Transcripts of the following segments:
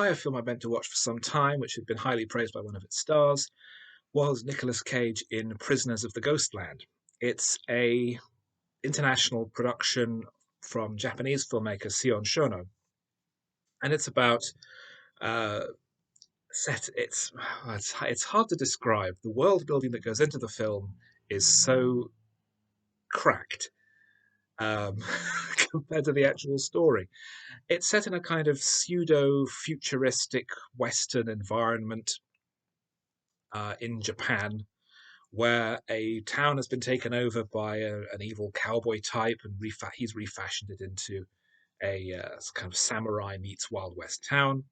a film I meant to watch for some time, which had been highly praised by one of its stars, was Nicolas Cage in Prisoners of the Ghostland. It's a international production from Japanese filmmaker Sion Sono, and it's about uh, set. It's hard to describe. The world building that goes into the film is so cracked um, compared to the actual story. It's set in a kind of pseudo futuristic Western environment in Japan, where a town has been taken over by an evil cowboy type, and he's refashioned it into a kind of samurai meets Wild West town.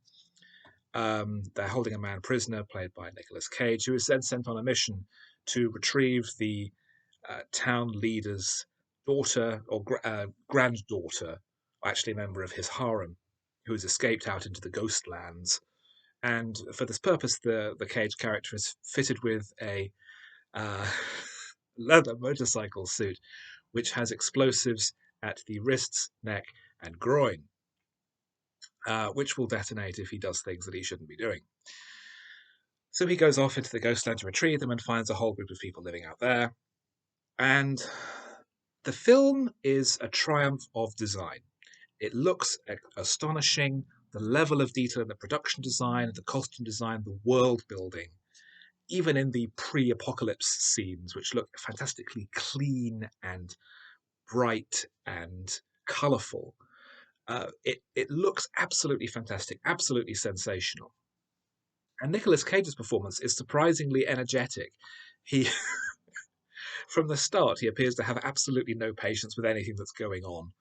They're holding a man prisoner, played by Nicolas Cage, who is then sent on a mission to retrieve the town leader's daughter or granddaughter, actually a member of his harem, who has escaped out into the Ghostlands. And for this purpose, the Cage character is fitted with a uh, leather motorcycle suit, which has explosives at the wrists, neck, and groin, which will detonate if he does things that he shouldn't be doing. So he goes off into the Ghostland to retrieve them and finds a whole group of people living out there. And the film is a triumph of design. It looks astonishing. The level of detail in the production design, the costume design, the world building, even in the pre-apocalypse scenes, which look fantastically clean and bright and colourful. It looks absolutely fantastic, absolutely sensational. And Nicolas Cage's performance is surprisingly energetic. He, from the start, he appears to have absolutely no patience with anything that's going on.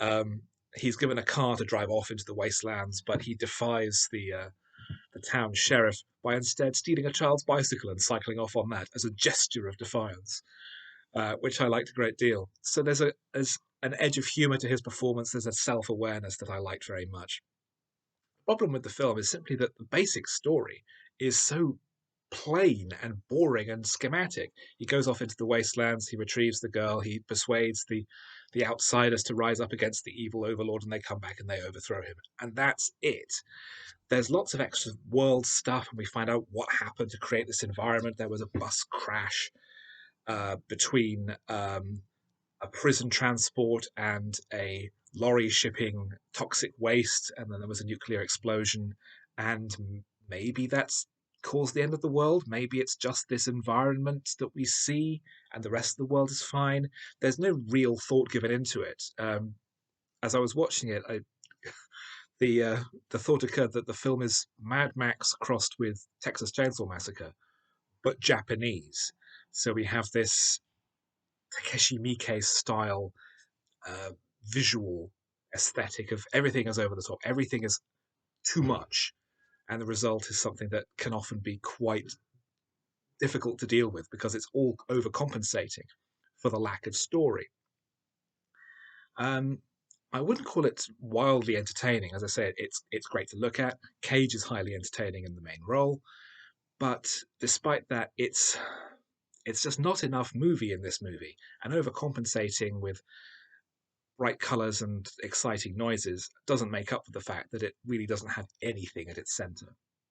Um, he's given a car to drive off into the wastelands, but he defies the town sheriff by instead stealing a child's bicycle and cycling off on that as a gesture of defiance, which I liked a great deal. So there's an edge of humour to his performance. There's a self-awareness that I liked very much. The problem with the film is simply that the basic story is so plain and boring and schematic. He goes off into the wastelands, he retrieves the girl, he persuades the outsiders to rise up against the evil overlord, and they come back and they overthrow him. And that's it. There's lots of extra world stuff, and we find out what happened to create this environment. There was a bus crash between a prison transport and a lorry shipping toxic waste, and then there was a nuclear explosion, and maybe that's caused the end of the world. Maybe it's just this environment that we see, and the rest of the world is fine. There's no real thought given into it. As I was watching it, the thought occurred that the film is Mad Max crossed with Texas Chainsaw Massacre, but Japanese. So we have this Takeshi Miike style uh, visual aesthetic of everything is over the top, everything is too much, and the result is something that can often be quite difficult to deal with because it's all overcompensating for the lack of story. Um, I wouldn't call it wildly entertaining. As I said, it's great to look at. Cage is highly entertaining in the main role, but despite that, it's just not enough movie in this movie, and overcompensating with bright colours and exciting noises doesn't make up for the fact that it really doesn't have anything at its centre.